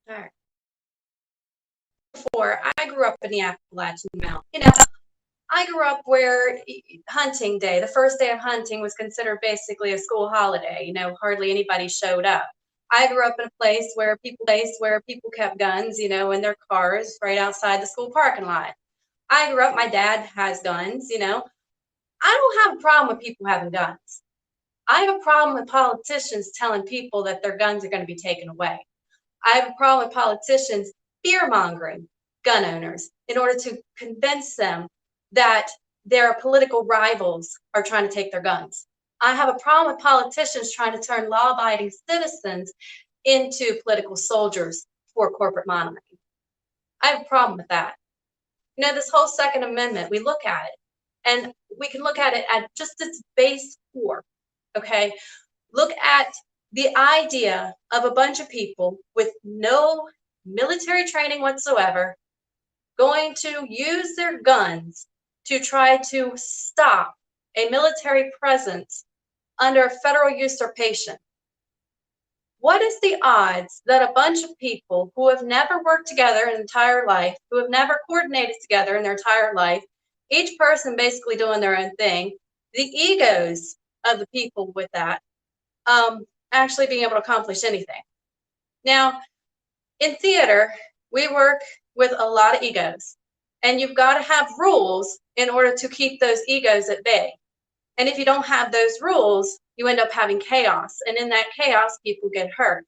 All right. Before, I grew up in the Appalachian Mountains. I grew up where hunting day, the first day of hunting, was considered basically a school holiday. Hardly anybody showed up. I grew up in a place where people kept guns, in their cars right outside the school parking lot. I grew up, my dad has guns. I don't have a problem with people having guns. I have a problem with politicians telling people that their guns are going to be taken away. I have a problem with politicians fear mongering gun owners in order to convince them that their political rivals are trying to take their guns. I have a problem with politicians trying to turn law abiding citizens into political soldiers for corporate money. I have a problem with that. This whole Second Amendment, we look at it and we can look at it at just its base core. Okay. Look at the idea of a bunch of people with no military training whatsoever going to use their guns to try to stop a military presence under federal usurpation. What is the odds that a bunch of people who have never worked together in their entire life, who have never coordinated together in their entire life, each person basically doing their own thing, the egos of the people with that, actually being able to accomplish anything? Now, in theater, we work with a lot of egos, and you've got to have rules in order to keep those egos at bay. And if you don't have those rules, you end up having chaos. And in that chaos, people get hurt.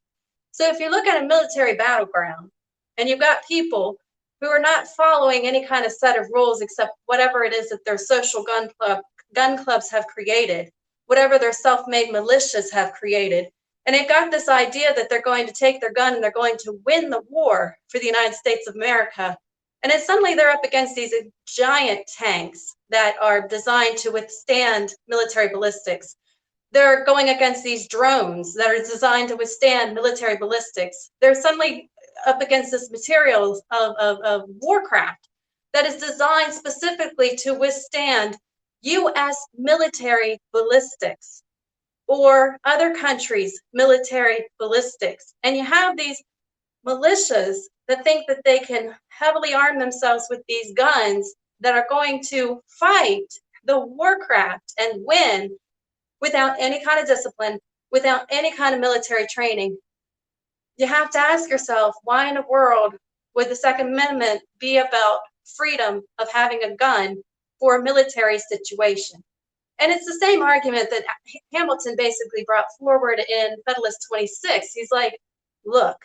So if you look at a military battleground and you've got people who are not following any kind of set of rules except whatever it is that their social gun clubs have created, whatever their self-made militias have created, and they've got this idea that they're going to take their gun and they're going to win the war for the United States of America. And then suddenly they're up against these giant tanks that are designed to withstand military ballistics. They're going against these drones that are designed to withstand military ballistics. They're suddenly up against this material of warcraft that is designed specifically to withstand U.S. military ballistics or other countries' military ballistics. And you have these militias that think that they can heavily arm themselves with these guns that are going to fight the warcraft and win without any kind of discipline, without any kind of military training. You have to ask yourself, why in the world would the Second Amendment be about freedom of having a gun for a military situation? And it's the same argument that Hamilton basically brought forward in Federalist 26. He's like, look,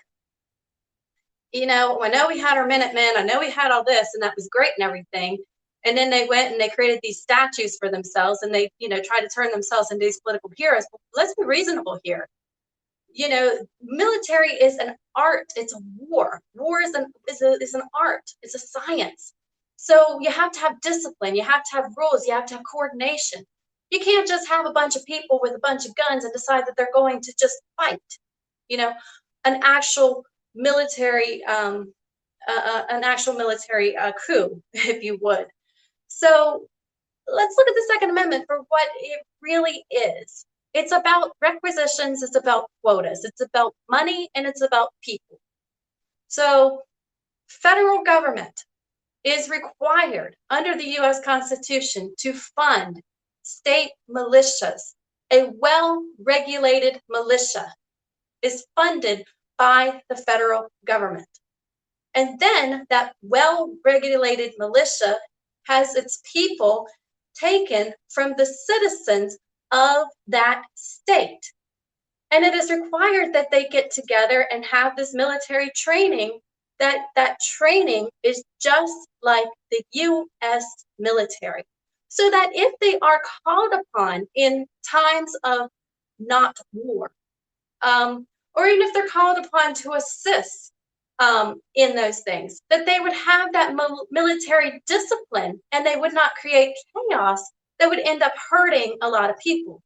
I know we had our Minutemen, I know we had all this, and that was great and everything. And then they went and they created these statues for themselves, and they, tried to turn themselves into these political heroes. But let's be reasonable here. Military is an art. It's a war. War is an art. It's a science. So you have to have discipline. You have to have rules. You have to have coordination. You can't just have a bunch of people with a bunch of guns and decide that they're going to just fight. An actual military coup, if you would. So let's look at the Second Amendment for what it really is. It's about requisitions, it's about quotas, it's about money, and it's about people. So federal government is required under the U.S. Constitution to fund state militias. A well-regulated militia is funded by the federal government. And then that well-regulated militia has its people taken from the citizens of that state. And it is required that they get together and have this military training. That training is just like the U.S. military. So that if they are called upon in times of not war, or even if they're called upon to assist in those things, that they would have that military discipline and they would not create chaos that would end up hurting a lot of people.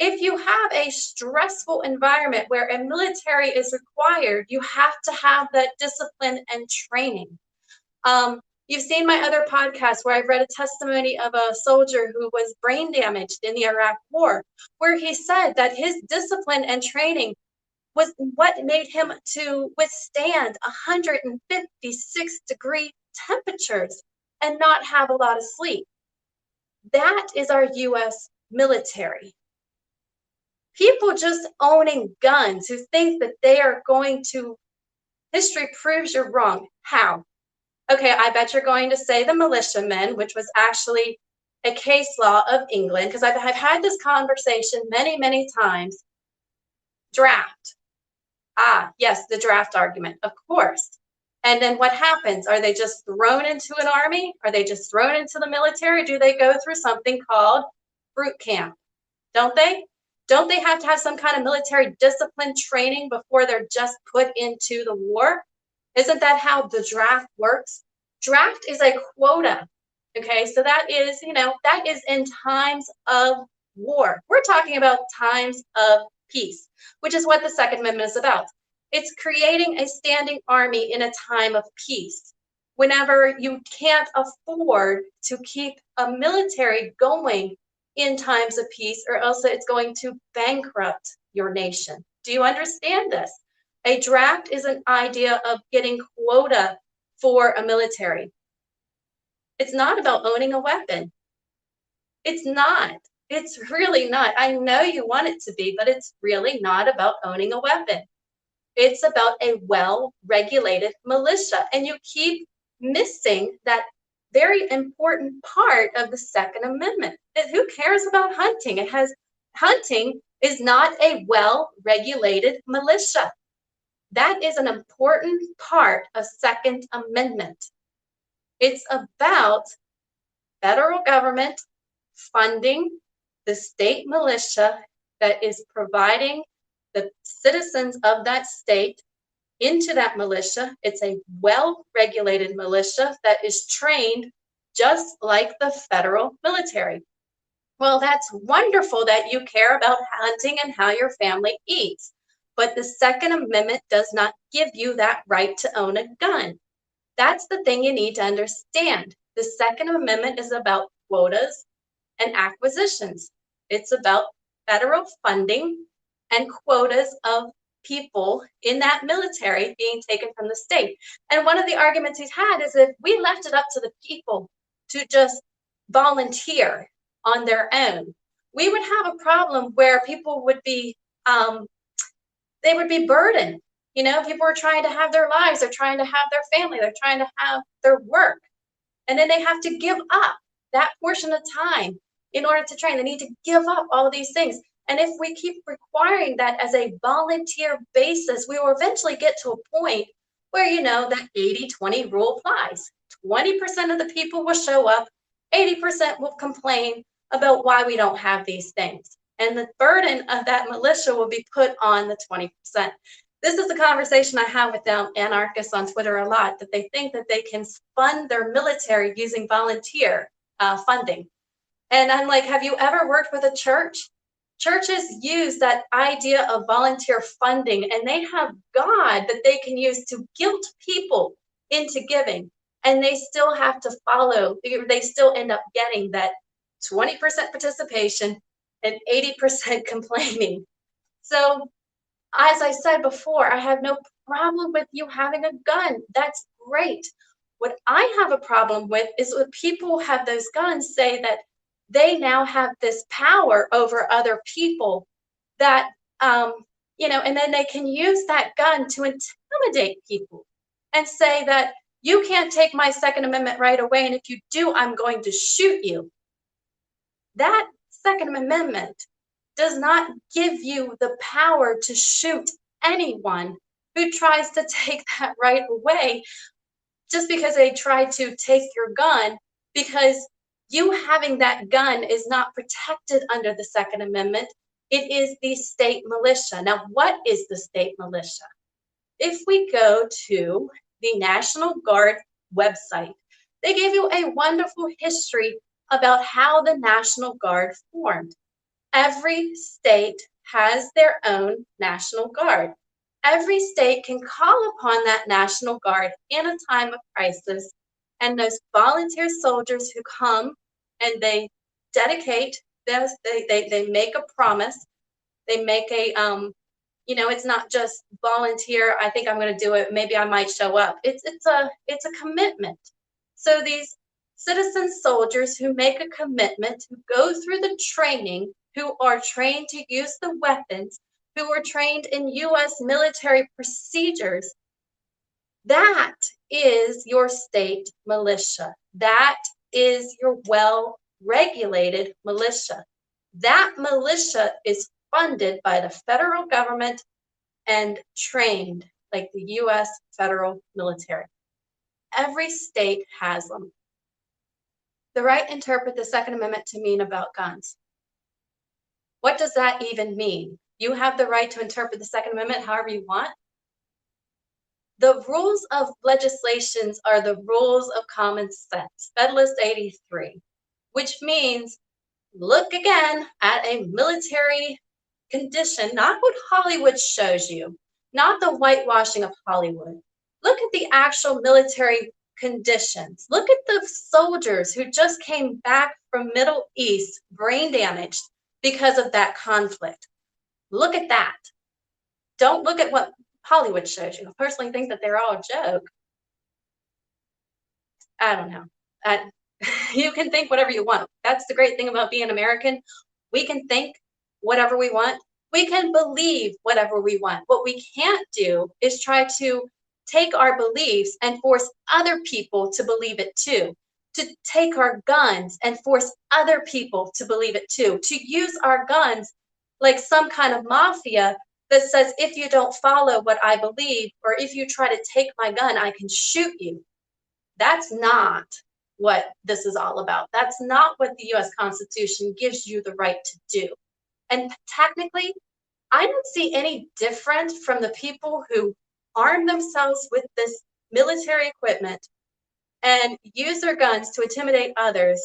If you have a stressful environment where a military is required, you have to have that discipline and training. You've seen my other podcast where I've read a testimony of a soldier who was brain damaged in the Iraq War, where he said that his discipline and training was what made him to withstand 156-degree temperatures and not have a lot of sleep. That is our US military. People just owning guns who think that they are going to, history proves you're wrong. How? Okay, I bet you're going to say the militiamen, which was actually a case law of England, because I've had this conversation many, many times. Draft. Ah, yes, the draft argument, of course. And then what happens? Are they just thrown into an army? Are they just thrown into the military? Do they go through something called boot camp? Don't they? Don't they have to have some kind of military discipline training before they're just put into the war? Isn't that how the draft works? Draft is a quota. Okay, so that is, that is in times of war. We're talking about times of peace, which is what the Second Amendment is about. It's creating a standing army in a time of peace. Whenever you can't afford to keep a military going in times of peace, or else it's going to bankrupt your nation. Do you understand this? A draft is an idea of getting quota for a military. It's not about owning a weapon. It's not. It's really not. I know you want it to be, but it's really not about owning a weapon. It's about a well-regulated militia. And you keep missing that very important part of the Second Amendment. Who cares about hunting? Hunting is not a well-regulated militia. That is an important part of Second Amendment. It's about federal government funding the state militia that is providing the citizens of that state into that militia. It's a well-regulated militia that is trained just like the federal military. Well, that's wonderful that you care about hunting and how your family eats, but the Second Amendment does not give you that right to own a gun. That's the thing you need to understand. The Second Amendment is about quotas and acquisitions. It's about federal funding and quotas of people in that military being taken from the state. And one of the arguments he's had is if we left it up to the people to just volunteer on their own, we would have a problem where people would be, they would be burdened. People are trying to have their lives, they're trying to have their family, they're trying to have their work. And then they have to give up that portion of time in order to train. They need to give up all of these things. And if we keep requiring that as a volunteer basis, we will eventually get to a point where, that 80-20 rule applies. 20% of the people will show up, 80% will complain about why we don't have these things. And the burden of that militia will be put on the 20%. This is a conversation I have with anarchists on Twitter a lot, that they think that they can fund their military using volunteer funding. And I'm like, have you ever worked with a church? Churches use that idea of volunteer funding, and they have God that they can use to guilt people into giving. And they still have to follow, they still end up getting that 20% participation and 80% complaining. So, as I said before, I have no problem with you having a gun. That's great. What I have a problem with is when people have those guns say that they now have this power over other people that, and then they can use that gun to intimidate people and say that you can't take my Second Amendment right away, and if you do, I'm going to shoot you. That Second Amendment does not give you the power to shoot anyone who tries to take that right away just because they try to take your gun, because you having that gun is not protected under the Second Amendment. It is the state militia. Now, what is the state militia? If we go to the National Guard website, they give you a wonderful history about how the National Guard formed. Every state has their own National Guard. Every state can call upon that National Guard in a time of crisis, and those volunteer soldiers who come and they dedicate this, they make a promise, they make a It's not just volunteer. I think I'm going to do it. Maybe I might show up. It's a commitment. So these citizen soldiers who make a commitment, who go through the training, who are trained to use the weapons, who are trained in U.S. military procedures, that is your state militia. That is your well-regulated militia. That militia is funded by the federal government and trained like the U.S. federal military. Every state has them. The right interpret the Second Amendment to mean about guns. What does that even mean? You have the right to interpret the Second Amendment however you want. The rules of legislations are the rules of common sense, Federalist 83, which means look again at a military condition, not what Hollywood shows you, not the whitewashing of Hollywood. Look at the actual military conditions. Look at the soldiers who just came back from Middle East, brain damaged because of that conflict. Look at that. Don't look at what Hollywood shows you. I personally think that they're all a joke. I don't know. You can think whatever you want. That's the great thing about being American. We can think whatever we want. We can believe whatever we want. What we can't do is try to take our beliefs and force other people to believe it too. To take our guns and force other people to believe it too. To use our guns like some kind of mafia that says, if you don't follow what I believe, or if you try to take my gun, I can shoot you. That's not what this is all about. That's not what the US Constitution gives you the right to do. And technically, I don't see any different from the people who arm themselves with this military equipment and use their guns to intimidate others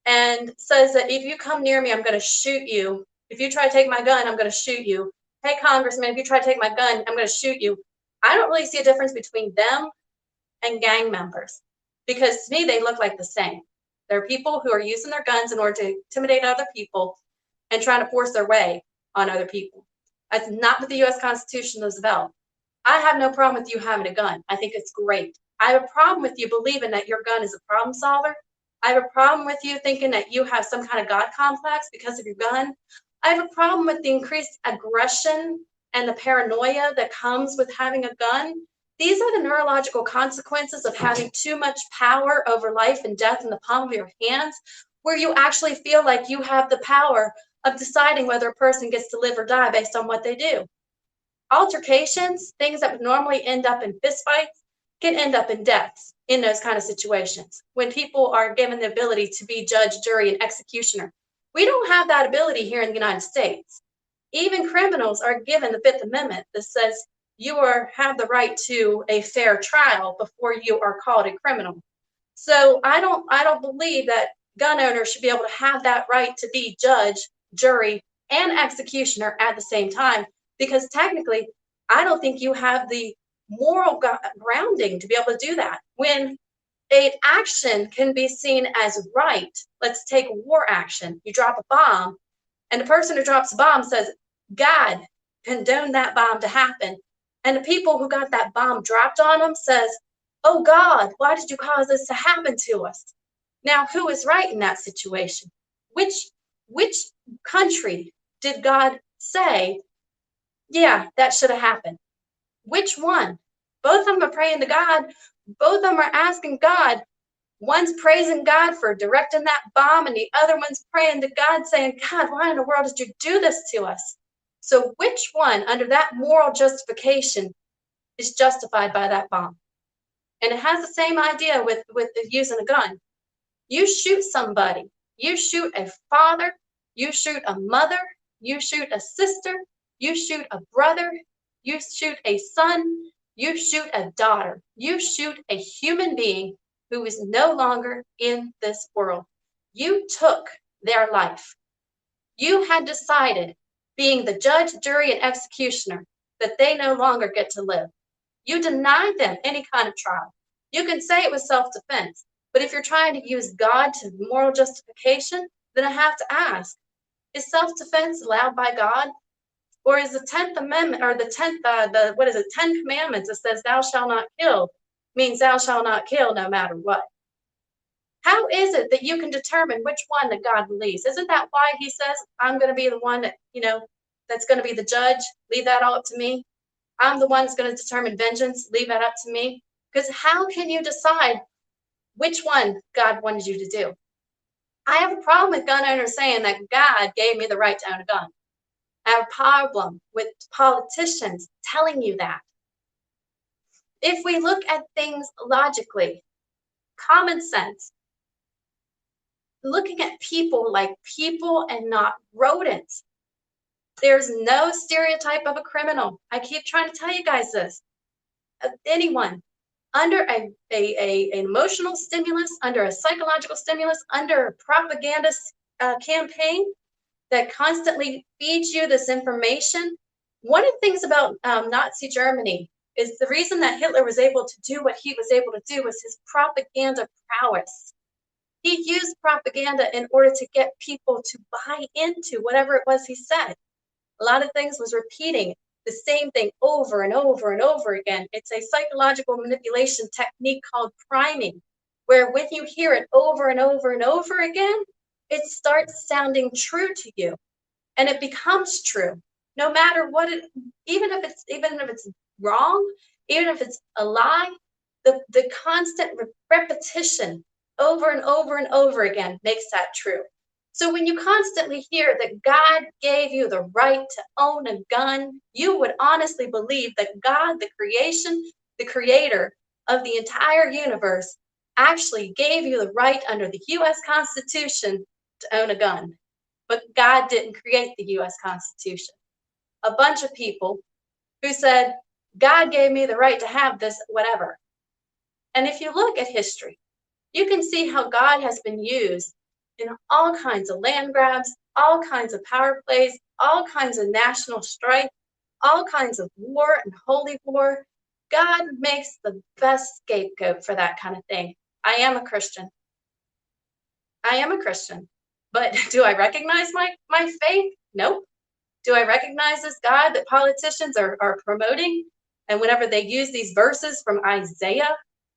and says that if you come near me, I'm going to shoot you. If you try to take my gun, I'm going to shoot you. Hey, Congressman, if you try to take my gun, I'm going to shoot you. I don't really see a difference between them and gang members, because to me, they look like the same. They're people who are using their guns in order to intimidate other people and trying to force their way on other people. That's not what the US Constitution is about. I have no problem with you having a gun. I think it's great. I have a problem with you believing that your gun is a problem solver. I have a problem with you thinking that you have some kind of God complex because of your gun. I have a problem with the increased aggression and the paranoia that comes with having a gun. These are the neurological consequences of having too much power over life and death in the palm of your hands, where you actually feel like you have the power of deciding whether a person gets to live or die based on what they do. Altercations, things that would normally end up in fistfights, can end up in deaths in those kind of situations when people are given the ability to be judge, jury, and executioner. We don't have that ability here in the United States. Even criminals are given the Fifth Amendment that says you have the right to a fair trial before you are called a criminal. So I don't believe that gun owners should be able to have that right to be judge, jury, and executioner at the same time, because technically, I don't think you have the moral grounding to be able to do that. When an action can be seen as right, let's take war action. You drop a bomb, and the person who drops the bomb says, God condoned that bomb to happen. And the people who got that bomb dropped on them says, oh God, why did you cause this to happen to us? Now, who is right in that situation? Which country did God say, yeah, that should have happened? Which one? Both of them are praying to God. Both of them are asking God. One's praising God for directing that bomb, and the other one's praying to God saying, God, why in the world did you do this to us? So which one, under that moral justification, is justified by that bomb? And it has the same idea with using a gun. You shoot somebody. You shoot a father. You shoot a mother. You shoot a sister. You shoot a brother. You shoot a son. You shoot a daughter. You shoot a human being who is no longer in this world. You took their life. You had decided, being the judge, jury, and executioner, that they no longer get to live. You denied them any kind of trial. You can say it was self-defense, but if you're trying to use God to moral justification, then I have to ask, is self-defense allowed by God? Or is the 10th Amendment, or the 10th, what is it, 10 Commandments that says thou shalt not kill, means thou shalt not kill no matter what? How is it that you can determine which one that God believes? Isn't that why he says, I'm going to be the one that, that's going to be the judge? Leave that all up to me. I'm the one that's going to determine vengeance. Leave that up to me. Because how can you decide which one God wanted you to do? I have a problem with gun owners saying that God gave me the right to own a gun. I have a problem with politicians telling you that. If we look at things logically, common sense, looking at people like people and not rodents, there's no stereotype of a criminal. I keep trying to tell you guys this. Anyone under an emotional stimulus, under a psychological stimulus, under a propaganda campaign that constantly feeds you this information. One of the things about Nazi Germany is the reason that Hitler was able to do what he was able to do was his propaganda prowess. He used propaganda in order to get people to buy into whatever it was he said. A lot of things was repeating the same thing over and over and over again. It's a psychological manipulation technique called priming, where when you hear it over and over and over again, it starts sounding true to you, and it becomes true. No matter what it, even if it's wrong, even if it's a lie, the constant repetition over and over and over again makes that true. So when you constantly hear that God gave you the right to own a gun, you would honestly believe that God, the creator of the entire universe, actually gave you the right under the U.S. Constitution to own a gun. But God didn't create the U.S. Constitution. A bunch of people who said, God gave me the right to have this, whatever. And if you look at history, you can see how God has been used in all kinds of land grabs, all kinds of power plays, all kinds of national strife, all kinds of war and holy war. God makes the best scapegoat for that kind of thing. I am a Christian. But do I recognize my faith? Nope. Do I recognize this God that politicians are promoting? And whenever they use these verses from Isaiah,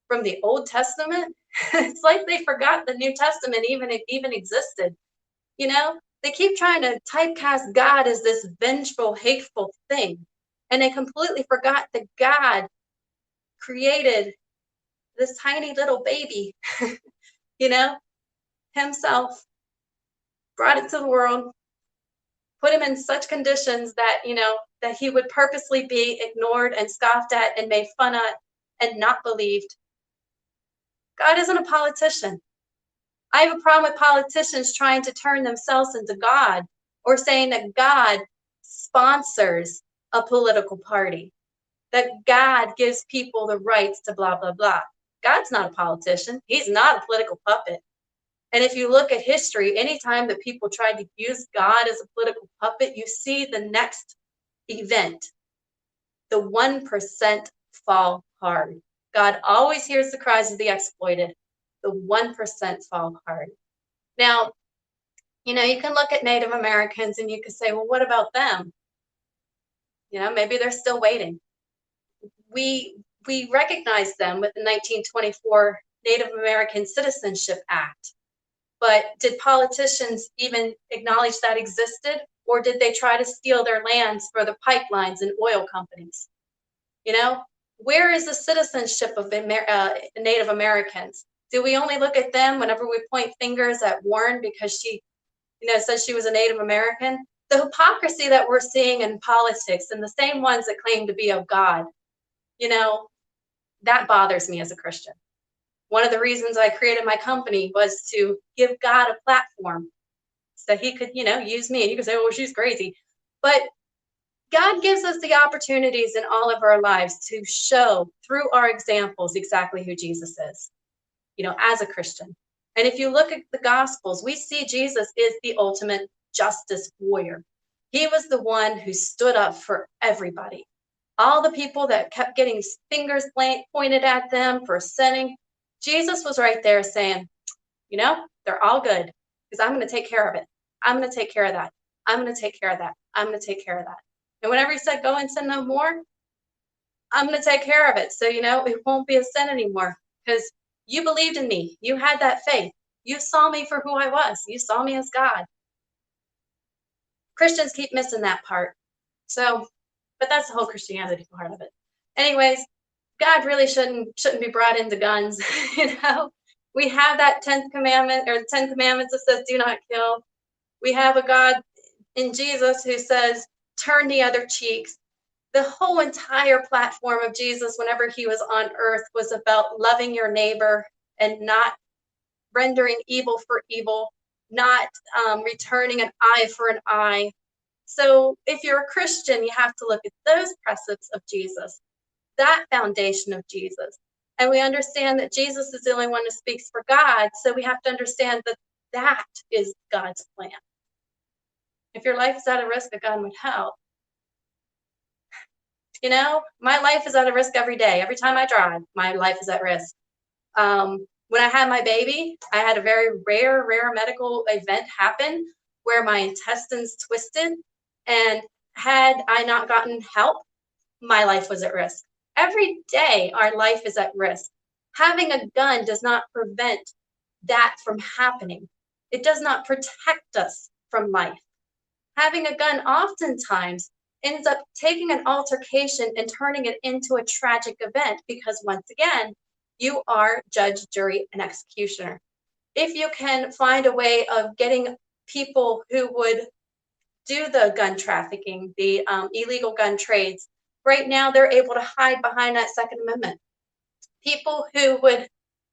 from the Old Testament, it's like they forgot the New Testament even existed. They keep trying to typecast God as this vengeful, hateful thing. And they completely forgot that God created this tiny little baby, himself, brought it to the world, put him in such conditions that, that he would purposely be ignored and scoffed at and made fun of and not believed. God isn't a politician. I have a problem with politicians trying to turn themselves into God, or saying that God sponsors a political party, that God gives people the rights to blah, blah, blah. God's not a politician. He's not a political puppet. And if you look at history, anytime that people tried to use God as a political puppet, you see the next event. The 1% fall hard. God always hears the cries of the exploited. The 1% fall hard. Now, you can look at Native Americans and you could say, well, what about them? Maybe they're still waiting. We recognize them with the 1924 Native American Citizenship Act. But did politicians even acknowledge that existed? Or did they try to steal their lands for the pipelines and oil companies? Where is the citizenship of Native Americans? Do we only look at them whenever we point fingers at Warren because she, says she was a Native American? The hypocrisy that we're seeing in politics, and the same ones that claim to be of God, that bothers me as a Christian. One of the reasons I created my company was to give God a platform so he could, use me. And you could say, oh, she's crazy. But God gives us the opportunities in all of our lives to show through our examples exactly who Jesus is, as a Christian. And if you look at the Gospels, we see Jesus is the ultimate justice warrior. He was the one who stood up for everybody. All the people that kept getting fingers pointed at them for sinning, Jesus was right there saying, they're all good because I'm going to take care of it. I'm going to take care of that. I'm going to take care of that. I'm going to take care of that. And whenever he said, go and sin no more, I'm going to take care of it. So, it won't be a sin anymore because you believed in me. You had that faith. You saw me for who I was. You saw me as God. Christians keep missing that part. So, but that's the whole Christianity part of it. Anyways, God really shouldn't be brought into guns. We have that 10th commandment, or the 10 commandments that says, do not kill. We have a God in Jesus who says, turn the other cheeks. The whole entire platform of Jesus, whenever he was on earth, was about loving your neighbor and not rendering evil for evil, not returning an eye for an eye. So if you're a Christian, you have to look at those precepts of Jesus, that foundation of Jesus. And we understand that Jesus is the only one who speaks for God. So we have to understand that that is God's plan. If your life is at a risk, that God would help. My life is at a risk every day. Every time I drive, my life is at risk. When I had my baby, I had a very rare medical event happen where my intestines twisted. And had I not gotten help, my life was at risk. Every day, our life is at risk. Having a gun does not prevent that from happening. It does not protect us from life. Having a gun oftentimes ends up taking an altercation and turning it into a tragic event because, once again, you are judge, jury, and executioner. If you can find a way of getting people who would do the gun trafficking, the illegal gun trades, right now they're able to hide behind that Second Amendment. People who would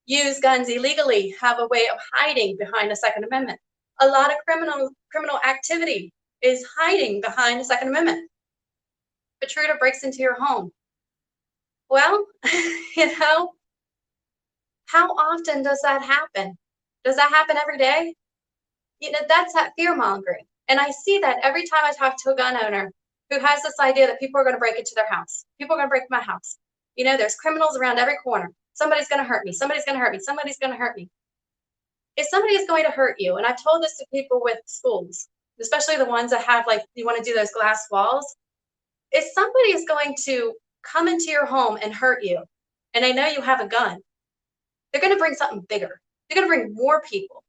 use guns illegally have a way of hiding behind the Second Amendment. A lot of criminal activity is hiding behind the Second Amendment. Intruder breaks into your home. Well, how often does that happen? Does that happen every day? That's that fear-mongering. And I see that every time I talk to a gun owner who has this idea that people are going to break into their house. People are going to break my house. There's criminals around every corner. Somebody's going to hurt me. Somebody's going to hurt me. Somebody's going to hurt me. If somebody is going to hurt you, and I've told this to people with schools, especially the ones that have, you want to do those glass walls, if somebody is going to come into your home and hurt you, and they know you have a gun, they're going to bring something bigger. They're going to bring more people.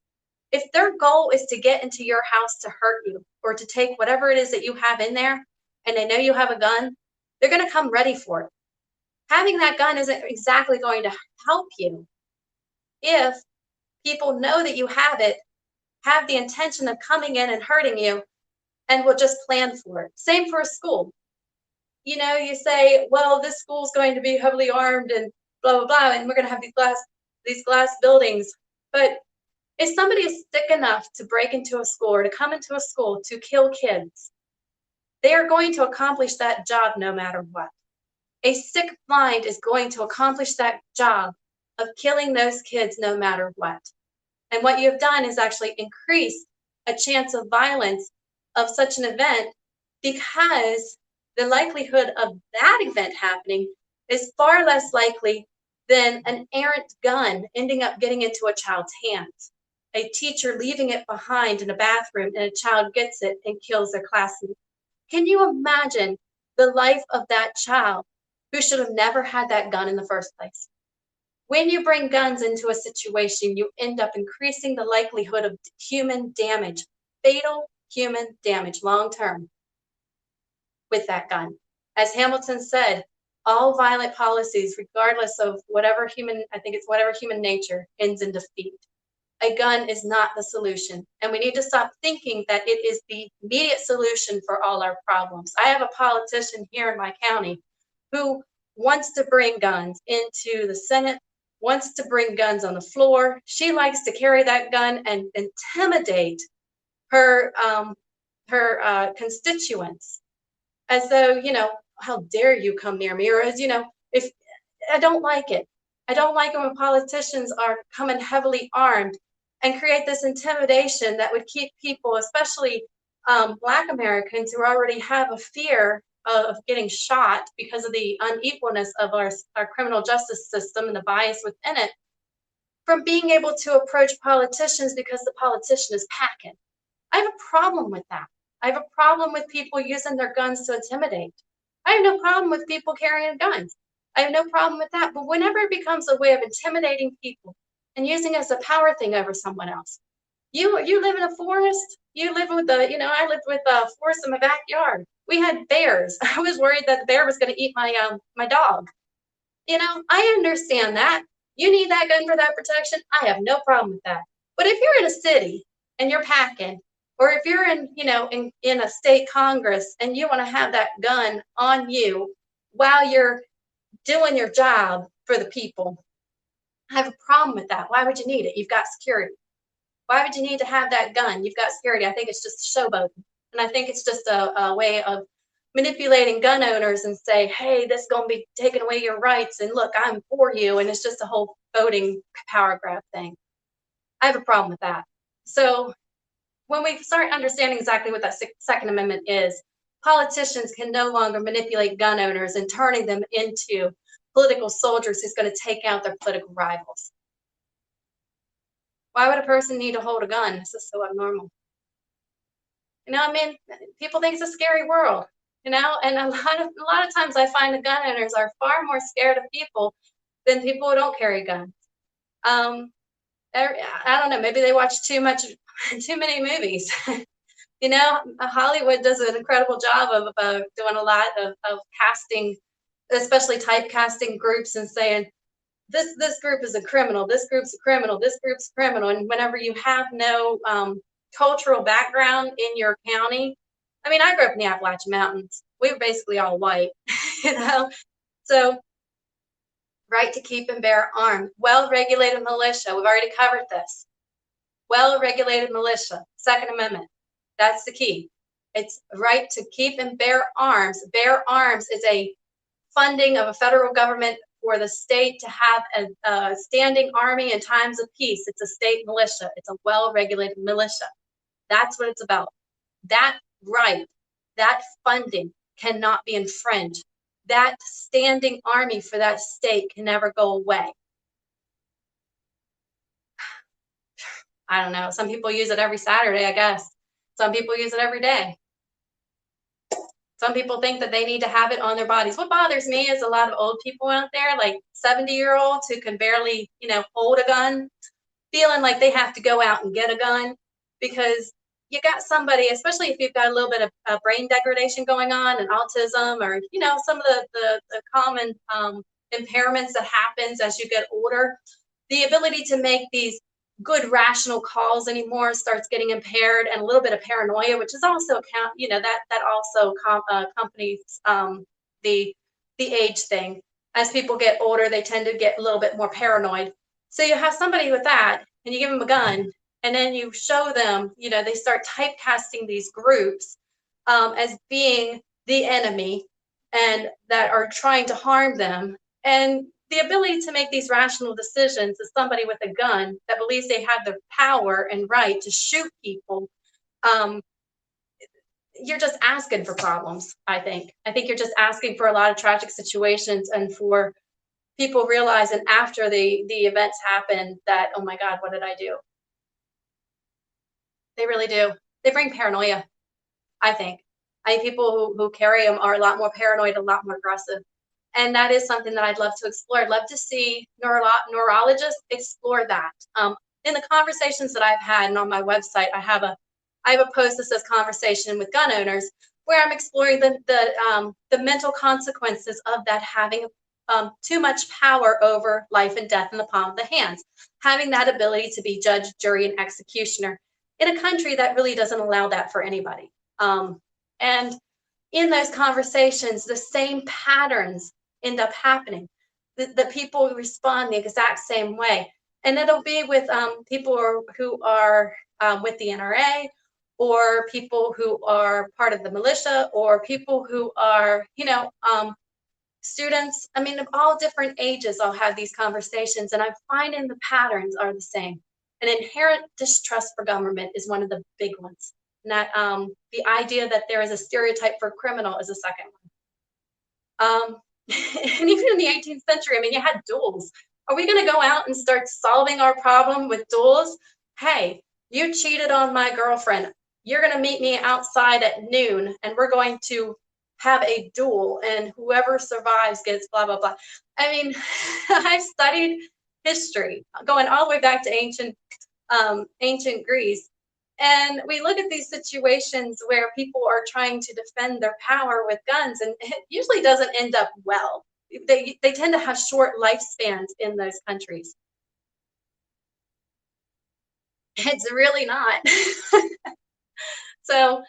If their goal is to get into your house to hurt you or to take whatever it is that you have in there, and they know you have a gun, they're going to come ready for it. Having that gun isn't exactly going to help you if people know that you have it, have the intention of coming in and hurting you, and will just plan for it. Same for a school. You say, well, this school's going to be heavily armed and blah, blah, blah, and we're going to have these glass buildings. But if somebody is sick enough to break into a school or to come into a school to kill kids, they are going to accomplish that job no matter what. A sick mind is going to accomplish that job of killing those kids no matter what. And what you have done is actually increase a chance of violence of such an event, because the likelihood of that event happening is far less likely than an errant gun ending up getting into a child's hands. A teacher leaving it behind in a bathroom and a child gets it and kills their classmate. Can you imagine the life of that child who should have never had that gun in the first place? When you bring guns into a situation, you end up increasing the likelihood of human damage, fatal human damage long term with that gun. As Hamilton said, all violent policies, regardless of whatever human nature, ends in defeat. A gun is not the solution. And we need to stop thinking that it is the immediate solution for all our problems. I have a politician here in my county who wants to bring guns into the Senate, wants to bring guns on the floor. She likes to carry that gun and intimidate her constituents as though, how dare you come near me? Or as, if I don't like it. I don't like it when politicians are coming heavily armed and create this intimidation that would keep people, especially Black Americans who already have a fear of getting shot because of the unequalness of our criminal justice system and the bias within it, from being able to approach politicians because the politician is packing. I have a problem with that. I have a problem with people using their guns to intimidate. I have no problem with people carrying guns. I have no problem with that. But whenever it becomes a way of intimidating people and using it as a power thing over someone else, you live in a forest. You live with the, I lived with a forest in my backyard. We had bears. I was worried that the bear was going to eat my dog. I understand that. You need that gun for that protection. I have no problem with that. But if you're in a city and you're packing, or if you're in a state Congress and you want to have that gun on you while you're doing your job for the people, I have a problem with that. Why would you need it? You've got security. Why would you need to have that gun? You've got security. I think it's just showboating. And I think it's just a way of manipulating gun owners and say, hey, this is going to be taking away your rights. And look, I'm for you. And it's just a whole voting power grab thing. I have a problem with that. So when we start understanding exactly what that Second Amendment is, politicians can no longer manipulate gun owners and turning them into political soldiers who's going to take out their political rivals. Why would a person need to hold a gun? This is so abnormal. People think it's a scary world, and a lot of times I find the gun owners are far more scared of people than people who don't carry guns. I don't know, maybe they watch too many movies. Hollywood does an incredible job of doing a lot of casting, especially typecasting groups and saying, this group is a criminal, this group's a criminal, this group's a criminal. And whenever you have no cultural background in your county, I grew up in the Appalachian Mountains. We were basically all white, So, right to keep and bear arms, well-regulated militia. We've already covered this. Well-regulated militia, Second Amendment. That's the key. It's right to keep and bear arms. Bear arms is a funding of a federal government for the state to have a standing army in times of peace. It's a state militia. It's a well-regulated militia. That's what it's about. That right, that funding cannot be infringed. That standing army for that state can never go away. I don't know. Some people use it every Saturday, I guess. Some people use it every day. Some people think that they need to have it on their bodies. What bothers me is a lot of old people out there, like 70-year-olds who can barely, hold a gun, feeling like they have to go out and get a gun because you got somebody, especially if you've got a little bit of brain degradation going on and autism or, some of the common impairments that happens as you get older, the ability to make these good rational calls anymore starts getting impaired, and a little bit of paranoia, which is also that also accompanies the age thing. As people get older, they tend to get a little bit more paranoid. So you have somebody with that, and you give them a gun, and then you show them, they start typecasting these groups as being the enemy and that are trying to harm them. And the ability to make these rational decisions as somebody with a gun that believes they have the power and right to shoot people, you're just asking for problems, I think. I think you're just asking for a lot of tragic situations and for people realizing after the events happen that, oh my God, what did I do? They really do. They bring paranoia, I think. I think people who carry them are a lot more paranoid, a lot more aggressive. And that is something that I'd love to explore. I'd love to see neurologists explore that. In the conversations that I've had and on my website, I have a post that says conversation with gun owners, where I'm exploring the mental consequences of that having too much power over life and death in the palm of the hands, having that ability to be judge, jury, and executioner in a country that really doesn't allow that for anybody. And in those conversations, the same patterns end up happening. The people respond the exact same way. And it'll be with people who are with the NRA, or people who are part of the militia, or people who are, students. Of all different ages, I'll have these conversations, and I'm finding the patterns are the same. An inherent distrust for government is one of the big ones. And that the idea that there is a stereotype for a criminal is a second one. And even in the 18th century, you had duels. Are we going to go out and start solving our problem with duels? Hey, you cheated on my girlfriend. you're going to meet me outside at noon and we're going to have a duel, and whoever survives gets blah, blah, blah. I mean, I've studied history going all the way back to ancient Greece. And we look at these situations where people are trying to defend their power with guns, and it usually doesn't end up well. They tend to have short lifespans in those countries. It's really not. So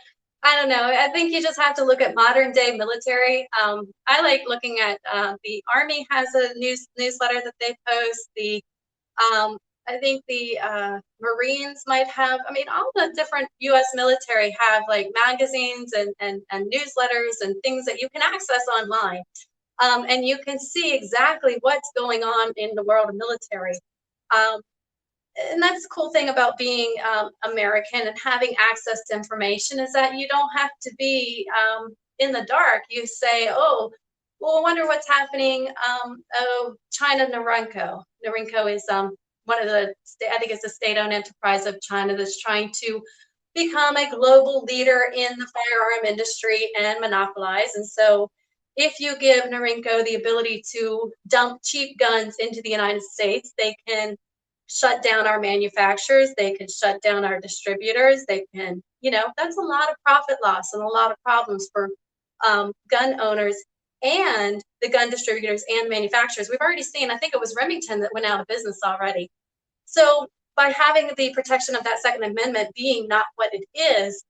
I don't know. I think you just have to look at modern day military. I like looking at the Army has a newsletter that they post. The I think the Marines might have. I mean, all the different U.S. military have like magazines and newsletters and things that you can access online, and you can see exactly what's going on in the world of military. Um, and that's the cool thing about being American and having access to information, is that you don't have to be in the dark. You say, oh, well, I wonder what's happening. Oh, China Norinco. Norinco is one of the, I think it's a state-owned enterprise of China that's trying to become a global leader in the firearm industry and monopolize. And so if you give Norinco the ability to dump cheap guns into the United States, they can shut down our manufacturers, they can shut down our distributors, they can, that's a lot of profit loss and a lot of problems for gun owners and the gun distributors and manufacturers. We've already seen, I think it was Remington that went out of business already. So by having the protection of that Second Amendment being not what it is,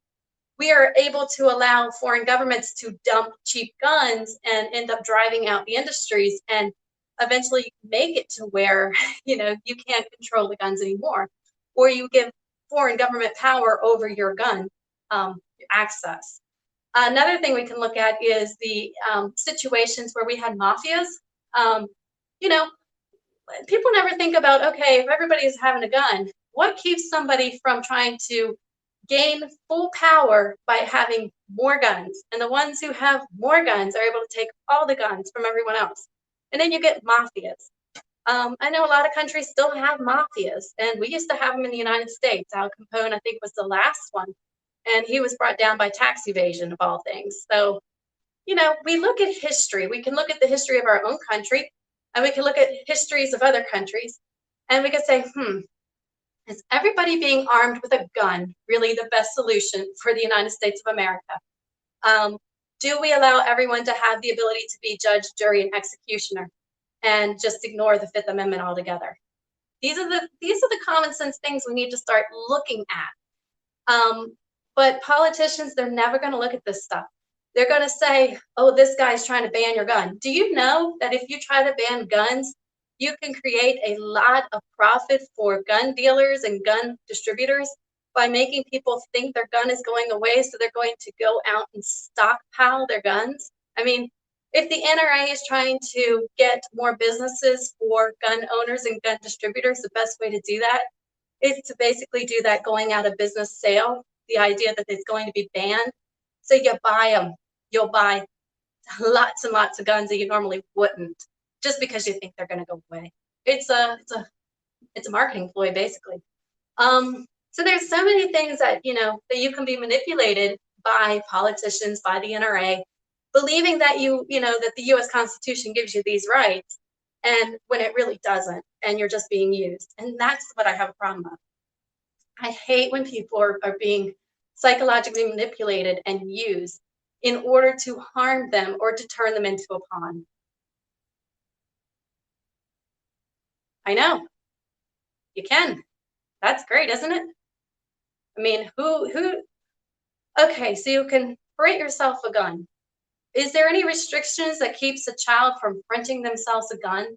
we are able to allow foreign governments to dump cheap guns and end up driving out the industries and eventually make it to where you can't control the guns anymore, or you give foreign government power over your gun access. Another thing we can look at is the situations where we had mafias. You know, people never think about, okay, if everybody is having a gun, what keeps somebody from trying to gain full power by having more guns? And the ones who have more guns are able to take all the guns from everyone else. And then you get mafias. I know a lot of countries still have mafias, and we used to have them in the United States. Al Capone, I think, was the last one, and he was brought down by tax evasion of all things. So, we look at history. We can look at the history of our own country, and we can look at histories of other countries, and we can say, is everybody being armed with a gun really the best solution for the United States of America? Do we allow everyone to have the ability to be judge, jury, and executioner, and just ignore the Fifth Amendment altogether? These are the common sense things we need to start looking at. But politicians, they're never going to look at this stuff. They're going to say, oh, this guy's trying to ban your gun. Do you know that if you try to ban guns, you can create a lot of profit for gun dealers and gun distributors by making people think their gun is going away, so they're going to go out and stockpile their guns? I mean, if the NRA is trying to get more businesses for gun owners and gun distributors, the best way to do that is to basically do that going out of business sale, the idea that it's going to be banned. So you buy them. You'll buy lots and lots of guns that you normally wouldn't, just because you think they're going to go away. It's a marketing ploy, basically. So there's so many things that that you can be manipulated by politicians, by the NRA, believing that that the U.S. Constitution gives you these rights, and when it really doesn't, and you're just being used. And that's what I have a problem with. I hate when people are being psychologically manipulated and used in order to harm them or to turn them into a pawn. I know. You can. That's great, isn't it? I mean, okay, so you can print yourself a gun. Is there any restrictions that keeps a child from printing themselves a gun?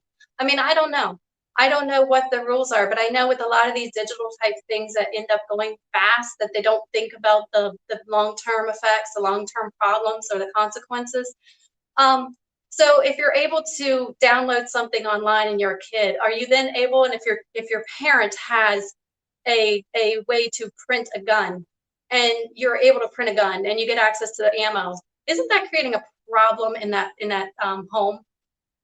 I mean, I don't know. I don't know what the rules are, but I know with a lot of these digital type things that end up going fast, that they don't think about the long-term effects, the long-term problems, or the consequences. So if you're able to download something online and you're a kid, are you then able, and if your parent has a way to print a gun, and you're able to print a gun and you get access to the ammo, isn't that creating a problem in that home?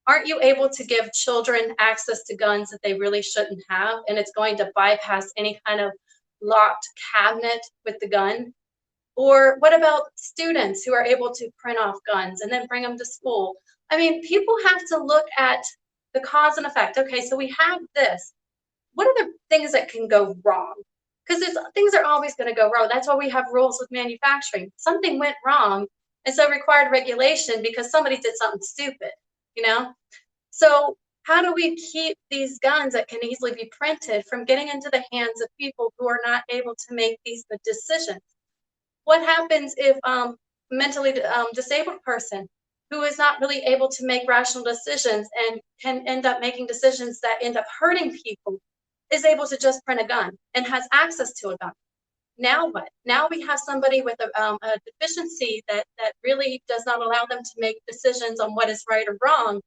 Aren't you able to give children access to guns that they really shouldn't have, and it's going to bypass any kind of locked cabinet with the gun? Or what about students who are able to print off guns and then bring them to school? I mean, people have to look at the cause and effect. Okay, so we have this. What are the things that can go wrong? Because things are always going to go wrong. That's why we have rules with manufacturing. Something went wrong, and so required regulation because somebody did something stupid, you know? So how do we keep these guns that can easily be printed from getting into the hands of people who are not able to make these decisions? What happens if mentally disabled person who is not really able to make rational decisions and can end up making decisions that end up hurting people is able to just print a gun and has access to a gun? Now what? Now we have somebody with a deficiency that really does not allow them to make decisions on what is right or wrong.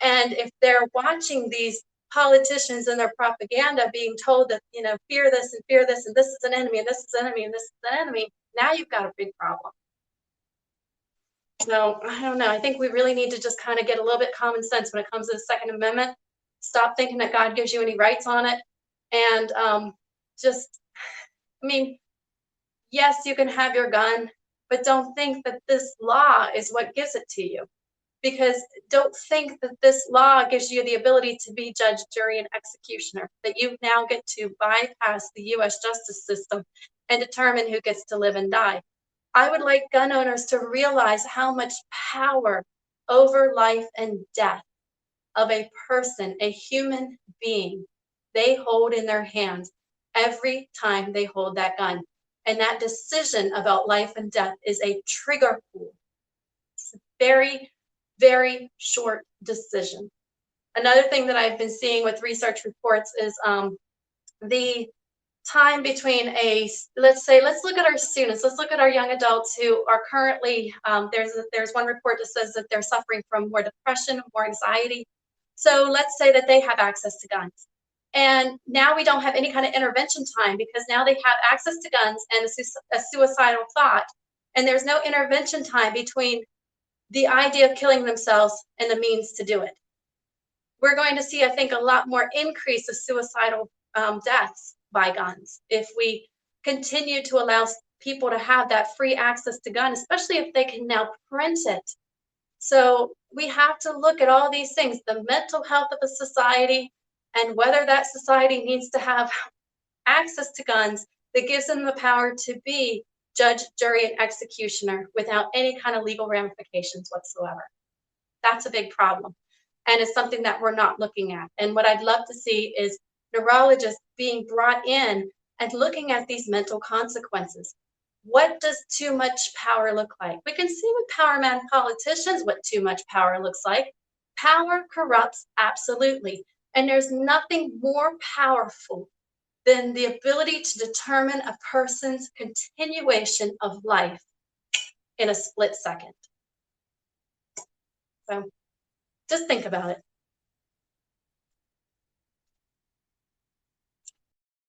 And if they're watching these politicians and their propaganda being told that, fear this, and this is an enemy, and this is an enemy, and this is an enemy, now you've got a big problem. So I don't know. I think we really need to just kind of get a little bit common sense when it comes to the Second Amendment. Stop thinking that God gives you any rights on it. And yes, you can have your gun, but don't think that this law is what gives it to you. Because don't think that this law gives you the ability to be judge, jury, and executioner, that you now get to bypass the U.S. justice system and determine who gets to live and die. I would like gun owners to realize how much power over life and death of a person, a human being, they hold in their hands every time they hold that gun. And that decision about life and death is a trigger pool. It's a very, very short decision. Another thing that I've been seeing with research reports is the time between let's look at our students, let's look at our young adults who are currently, there's one report that says that they're suffering from more depression, more anxiety. So let's say that they have access to guns. And now we don't have any kind of intervention time because now they have access to guns and a suicidal thought. And there's no intervention time between the idea of killing themselves and the means to do it. We're going to see, I think, a lot more increase of suicidal deaths by guns if we continue to allow people to have that free access to gun, especially if they can now print it. So we have to look at all these things, the mental health of a society, and whether that society needs to have access to guns that gives them the power to be judge, jury, and executioner without any kind of legal ramifications whatsoever. That's a big problem. And it's something that we're not looking at. And what I'd love to see is neurologists being brought in and looking at these mental consequences. What does too much power look like? We can see with power mad politicians what too much power looks like. Power corrupts, absolutely. And there's nothing more powerful than the ability to determine a person's continuation of life in a split second. So just think about it.